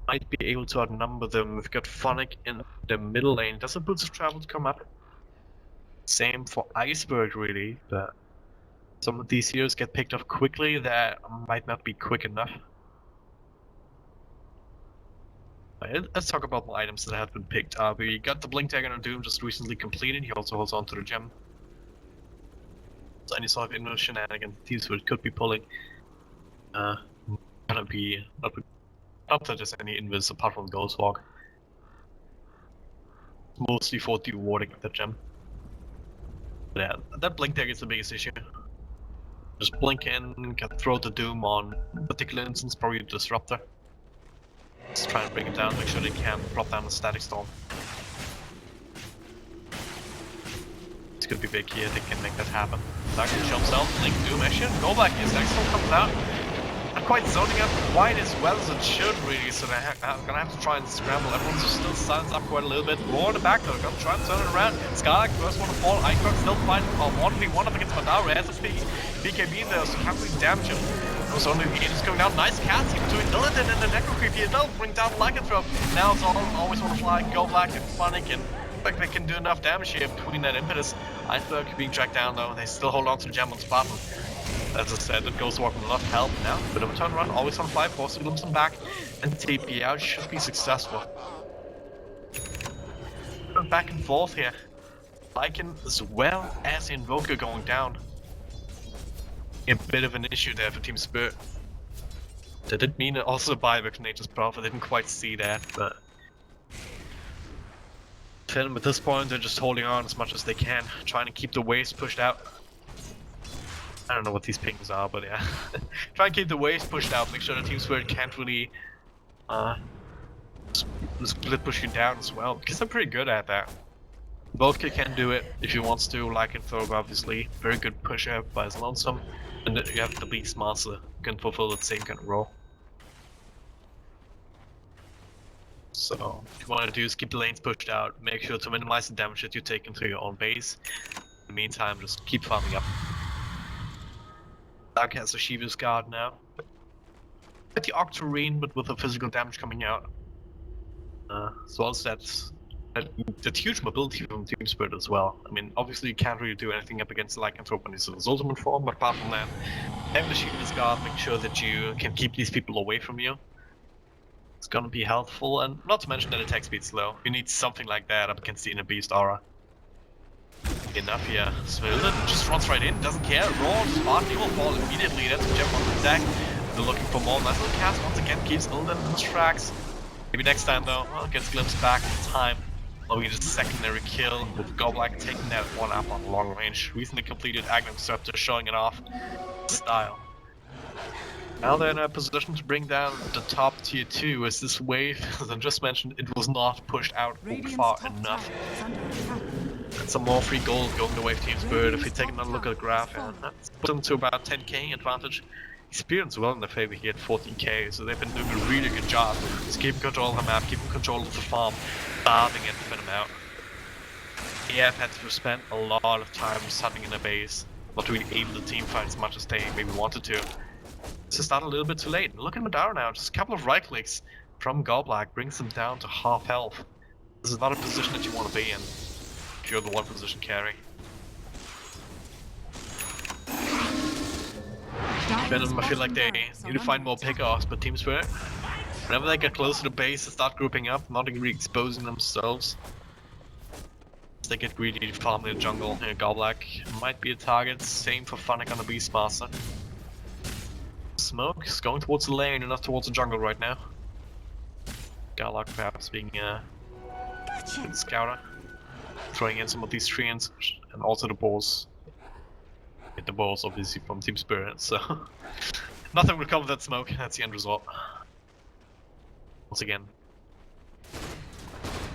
Might be able to outnumber them. We've got Phonic in the middle lane. Does the Boots of Travel come up? Same for Iceberg really, but some of these heroes get picked off quickly that might not be quick enough. Let's talk about the items that have been picked up. We got the Blink Dagger on Doom just recently completed. He also holds on to the gem. So any sort of inner shenanigans Team Spirit could be pulling. Gonna be not that there's any invis apart from Ghostwalk. Mostly for the warding of the gem. But yeah, that Blink Dagger is the biggest issue. Just blink in, throw the Doom on particular instance, probably a Disruptor. Just try and bring it down, make sure they can drop down the Static Storm. It's gonna be big here, they can make that happen. Dark jumps out, Blink Doom action, go back here, Static Storm comes out. Not quite zoning up quite as well as it should really, so I'm gonna have to try and scramble. Everyone's just still silence up quite a little bit. More in the back though, gonna try and turn it around. Scarlet, first one to fall, Icon still fighting 1v1 up against Madara, has a BKB there, so can't really damage him. It was only Aegis going down, nice cast between Illidan and the Necro Creep here, they'll bring down Lycanthrope. Now it's always want to fly, go black and Phonic, and like they can do enough damage here between that Impetus. Iceberg being tracked down though, they still hold on to the gem on spot. As I said, it goes walking a lot of help now. Bit of a turnaround, always on fly, forcing Glimpse back and TP out should be successful. Back and forth here. Lycan as well as Invoker going down. A bit of an issue there for Team Spirit. That did mean also buyback from Nature's Prophet. I didn't quite see that, but Finem at this point they're just holding on as much as they can, trying to keep the waves pushed out. I don't know what these pings are, but yeah. Try and keep the waves pushed out, make sure the Team Spirit can't really split push you down as well, because they're pretty good at that. Volker can do it if he wants to, Lycanthrope obviously, very good pusher by his lonesome, and then you have the Beastmaster who can fulfill that same kind of role. So what you want to do is keep the lanes pushed out, make sure to minimize the damage that you take into your own base. In the meantime, just keep farming up. Dark has a Shiva's Guard now. At the Octarine, but with the physical damage coming out. So also that's huge mobility from Team Spirit as well. I mean, obviously you can't really do anything up against Lycanthrope when he's in his ultimate form, but apart from that, having the Shiva's Guard, make sure that you can keep these people away from you. It's gonna be helpful, and not to mention that attack speed's low. You need something like that up against the Inner Beast aura. Enough here. Swilden just runs right in, doesn't care. Raw, Smart, he will fall immediately. That's a gem on the deck. They're looking for more. Nice little cast once again, keeps Illidan in his tracks. Maybe next time though, gets Glimpse back in time. Well, we get a secondary kill with Goblak taking that one up on long range. Recently completed Agnum Scepter, showing it off. Style. Now they're in a position to bring down the top tier 2, as this wave, as I just mentioned, it was not pushed out far enough. And some more free gold going the way of Team Spirit. If we take another look at the graph, that's put them to about 10k advantage. Experience well in their favor here at 14k, so they've been doing a really good job. Just keeping control of the map, keeping control of the farm, starving it, Finem out. Yeah, I've had to spend a lot of time sitting in a base, not really able to team fight as much as they maybe wanted to. So start a little bit too late. Look at Madara now, just a couple of right clicks from Goblak brings them down to half health. This is not a position that you want to be in if you're the one position carry. Finem, I feel like they need to find more pickoffs, but Team Spirit, whenever they get close to the base and start grouping up, not really exposing themselves, they get greedy, farming the jungle. Here, Goblak might be a target, same for Funnick on the Beastmaster. Smoke is going towards the lane and not towards the jungle right now. Goblak perhaps being a scouter, throwing in some of these treants and also the balls. Hit the balls obviously from Team Spirit, so nothing will come of that smoke. That's the end result. Once again,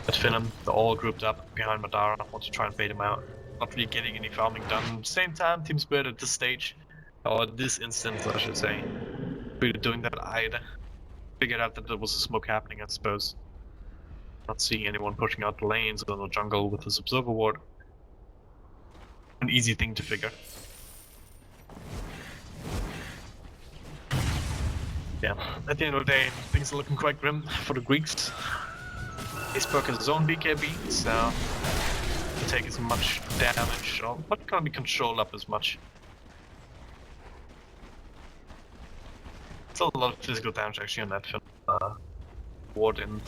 at Finem, they're all grouped up behind Madara. Want to try and bait him out. Not really getting any farming done. Same time, Team Spirit at this stage, or at this instance, I should say, really doing that either. Figured out that there was a smoke happening, I suppose. Not seeing anyone pushing out the lanes or the jungle with this observer ward. An easy thing to figure. Yeah, at the end of the day, things are looking quite grim for the Greeks. Iceberg has his own BKB, so to take as much damage, or not gonna be controlled up as much. Still a lot of physical damage actually on that ward in.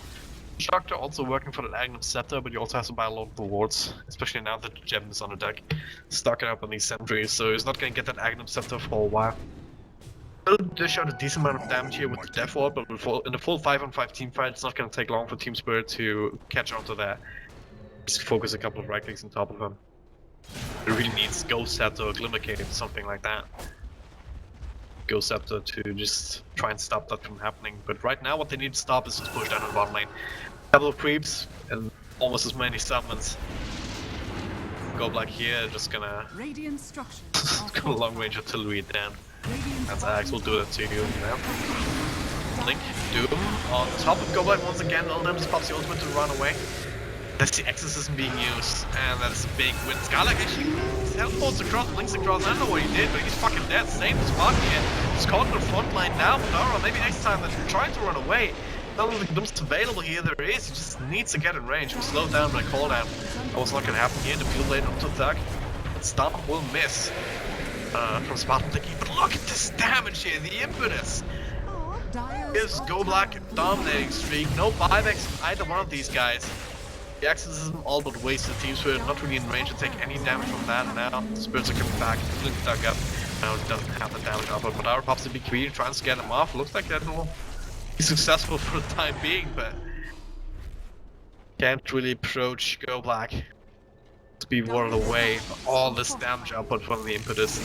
Sharkter also working for the Agnum Scepter, but he also has to buy a lot of rewards, especially now that the gem is on the deck. Stocking up on these sentries, so he's not gonna get that Agnum Scepter for a while. They'll dish out a decent amount of damage here with the Death Ward, but in the full 5-on-5 team fight, it's not gonna take long for Team Spirit to catch on to that. Just focus a couple of right clicks on top of him. It really needs Ghost Scepter or Glimmer Cape, something like that. Ghost Scepter to just try and stop that from happening. But right now what they need to stop is just push down on the bottom lane. Couple of creeps and almost as many summons. Goblak here just gonna go long range artillery down. That's Axe will do that to you now. Link, Doom on top of Goblak once again. Ultim just pops the ultimate to run away. That's the exorcism being used, and that's a big win. Skylark actually teleports across, links across. I don't know what he did, but he's fucking dead. Same spot here. He's caught in the front line now. Madara, maybe next time that you're trying to run away. None of the glimpses available here there is. He just needs to get in range. He was slowed down by cooldown. That was not gonna happen here. The field lane up to attack. But Stomp will miss from Spartan Tiki. But look at this damage here, the impetus. Here's Goblak dominating streak. No buybacks from either one of these guys. The exorcism all but wasted. Team Spirit not really in range to take any damage from that now. The spirits are coming back, Flint dug up. Now it doesn't have the damage up, but Madara pops the BKB, tries to get him off. Looks like that will be successful for the time being, but can't really approach Goblak to be warded away for all this damage output from the impetus.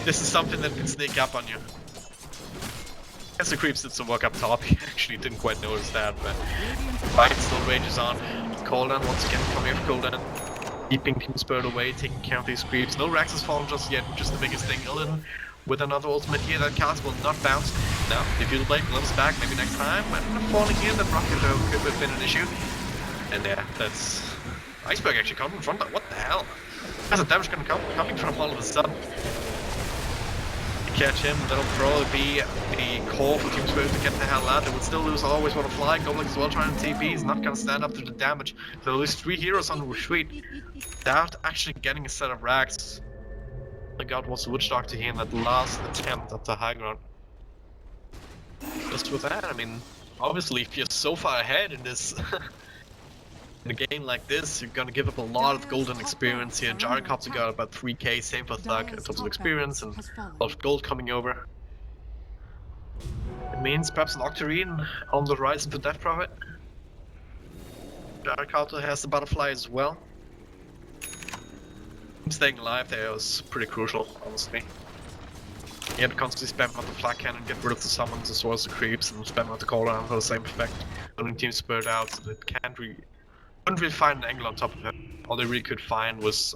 This is something that can sneak up on you. I guess the creeps did some work up top. He actually didn't quite notice that, but fight still rages on. Cooldown once again coming off cooldown. Keeping Team Spirit away, taking care of these creeps. No Rax has fallen just yet, which is the biggest thing. Illidan with another ultimate here. That cast will not bounce. Now, if you blade glimpse back, maybe next time. When falling here, that rocket though could have been an issue. And yeah, that's Iceberg actually coming in front of. What the hell? How's the damage gonna come coming from all of a sudden? Catch him, that'll probably be the call for Team Spirit to get the hell out. They would still lose Always Want to Fly. Goblin as well trying to TP. He's not gonna stand up to the damage. They'll lose 3 heroes on the retreat without actually getting a set of racks. The god was Witch Doctor here in that last attempt at the high ground. Just with that, I mean, obviously if you're so far ahead in this in a game like this, you're gonna give up a lot of golden experience here. Gyrocopter got about 3k, same for Thug in terms of experience and a lot of gold coming over. It means perhaps an Octarine on the horizon for Death Prophet. Gyrocopter has the butterfly as well. Staying alive there was pretty crucial, honestly. You had to constantly spam out the flag cannon, get rid of the summons as well as the creeps, and spam out the cooldown for the same effect. Putting Team Spirit out so that it couldn't really find an angle on top of him. All they really could find was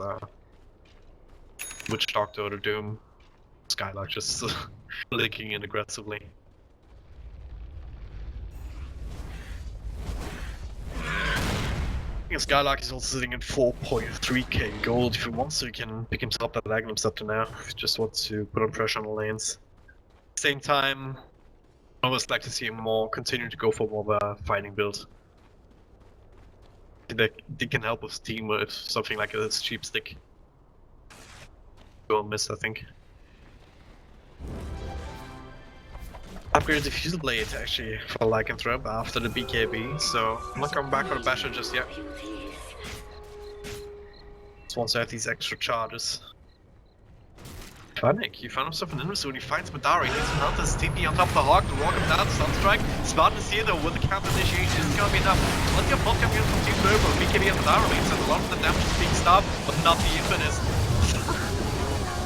Witch Doctor or the Doom. Skylark just linking in aggressively. And Skylark is also sitting at 4.3k gold. If he wants to, he can pick himself that Magnum Scepter now. If he just wants to put on pressure on the lanes. Same time, I always like to see him continue to go for more of a fighting build. They can help with team with something like a cheap stick. Go and miss, I think. Upgrade the Fusel Blade actually for Lycanthrope after the BKB, so I'm not coming back for the Basher just yet. Just wants to have these extra charges. Panic, he found himself an invis when he fights Madara. He needs to mount his TP on top of the Hawk to walk him down, Sunstrike. Spartan is here though with the counter initiation, isn't gonna be enough. Plenty of block coming in from Team Turbo. BKB and Madara means that a lot of the damage is being stopped, but not the Infinite.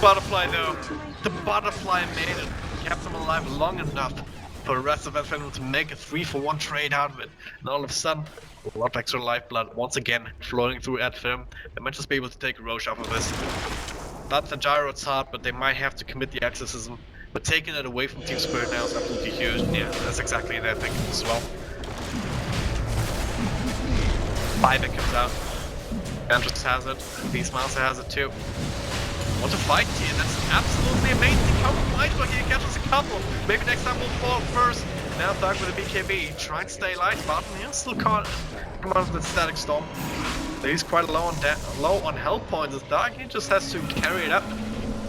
Butterfly though, the Butterfly made it. Kept him alive long enough for the rest of Finem to make a 3-for-1 trade out of it. And all of a sudden, a lot of extra lifeblood once again flowing through Finem. They might just be able to take a Roche off of this. Not the Gyro's hard, but they might have to commit the exorcism. But taking it away from Team Spirit now is absolutely huge. Yeah, that's exactly their thinking as well. Buyback comes out. Andros has it. Beastmaster has it too. Want to fight here, that's absolutely amazing. How Iceberg here catches a couple. Maybe next time we'll fall first. Now Thug with a BKB, trying to stay alive. Spartan here still can't come out of the static storm. He's quite low on health points. As Thug, he just has to carry it up.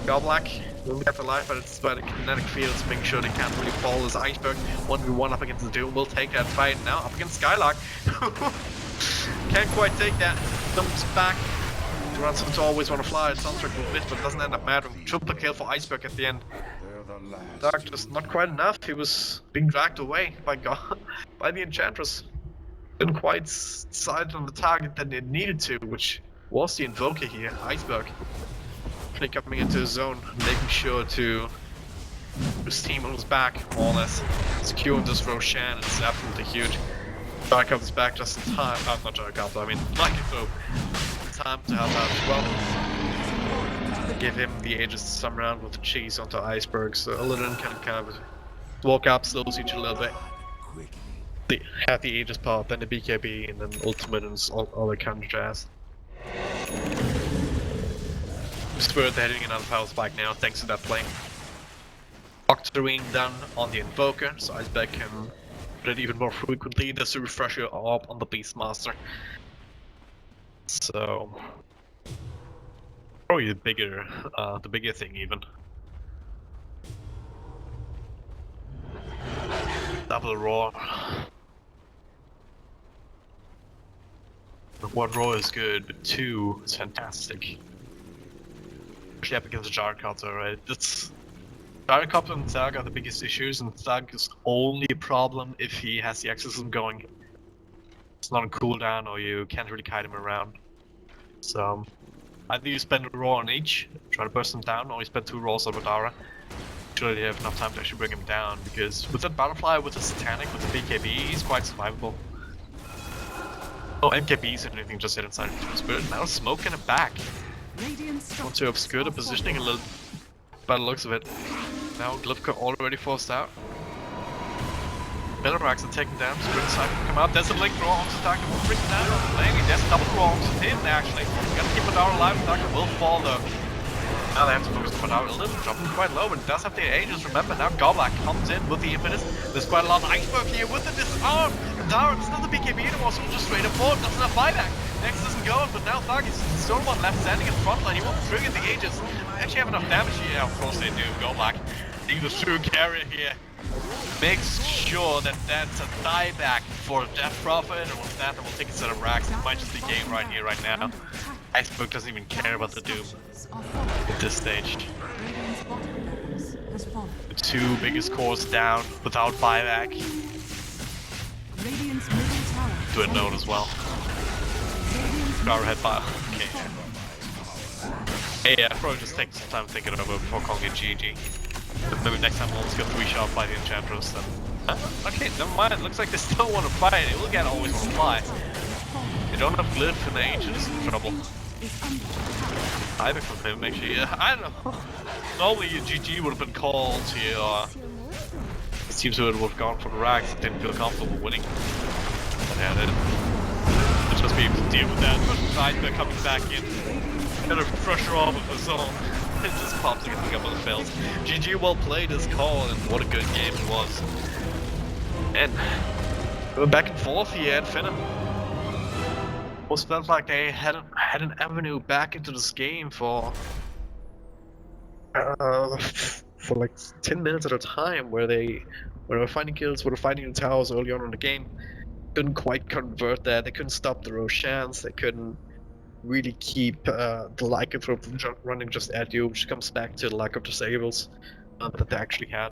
Goblak will get the life, but it's by the kinetic fields, making sure they can't really fall as Iceberg. 1v1 up against the Doom will take that fight. Now up against Skylark. Can't quite take that. Dumps back. Runs to always want to fly, Sunstrike will miss, but it doesn't end up mattering. Triple kill for Iceberg at the end. Dark just not quite enough, he was being dragged away by by the Enchantress. Didn't quite decide on the target that it needed to, which was the Invoker here, Iceberg. Coming into his zone, making sure to his team on his back, more or less. Securing this Roshan, it's absolutely huge. Dark comes back just in time, not Dark I mean Lycanthrope. Time to help out as well. Give him the Aegis some round with the cheese onto Iceberg, so Illidan can kind of walk up, slow siege a little bit. Have the Aegis power, then the BKB, and then ultimate and all that kind of jazz. Spirit heading another power spike now, thanks to that play. Octarine done on the Invoker, so Iceberg can put it even more frequently. There's a refresher orb on the Beastmaster. So probably the bigger thing even. Double roar. One roar is good, but two is fantastic. Especially up against the Gyrocopter, right? It's Gyrocopter and Thug are the biggest issues, and Thug is only a problem if he has the exorcism going. It's not a cooldown, or you can't really kite him around. So either you spend a roar on each, try to burst him down, or you spend 2 rolls on Madara. Surely you have enough time to actually bring him down, because with that Butterfly, with the Satanic, with the BKB, he's quite survivable. No MKBs or anything, just hit inside the Spirit. Now smoking it back. Want to obscure the positioning a little by the looks of it. Now Glivka already forced out. Milleracks are taken down, Spirit side can come out. There's a Blink Roar onto Darker, will bring down. Maybe there's double Roar onto him actually. Gotta keep Madara alive, Darker will fall though. Now they have to focus on Madara a little, dropping quite low, but it does have the Aegis. Remember now Goblak comes in with the Infinite. There's quite a lot of Iceberg here with the disarm. Madara, it's not the BKB anymore, so just straight up forward, doesn't have buyback. Next isn't going, but now Thug is still one left standing in the front line. He won't trigger the Aegis. They actually have enough damage here, of course they do. Goblak, being the true carrier here. Makes sure that that's a dieback for Death Prophet, and with that, will take a set of racks. It might just be game right here, right now. Iceberg doesn't even care about the Doom at this stage. The 2 biggest cores down without buyback. Do a note as well. Power head file. Okay. Hey, yeah, probably just take some time thinking about it before calling it GG. Maybe next time we'll just get 3-shot by the Enchantress then. Okay, never mind, it looks like they still want to fight. They will again always want to fly. They don't have Glyph and the Ancient is in trouble. timing from him, actually. I don't know. Normally, GG would have been called here. It seems to have gone for the rags. Didn't feel comfortable winning. But yeah, they just be able to deal with that. But Nightmare coming back in. Kind of pressure off of the zone. It just pops against a couple of fails. GG well played his call, and what a good game it was. And we're back and forth here at Finem. Almost felt like they had an avenue back into this game for like 10 minutes at a time, where they were finding kills, were finding the towers early on in the game. Couldn't quite convert that. They couldn't stop the Roshans. They couldn't really keep the Lycanthrope from running just at you, which comes back to the lack of disables that they actually had.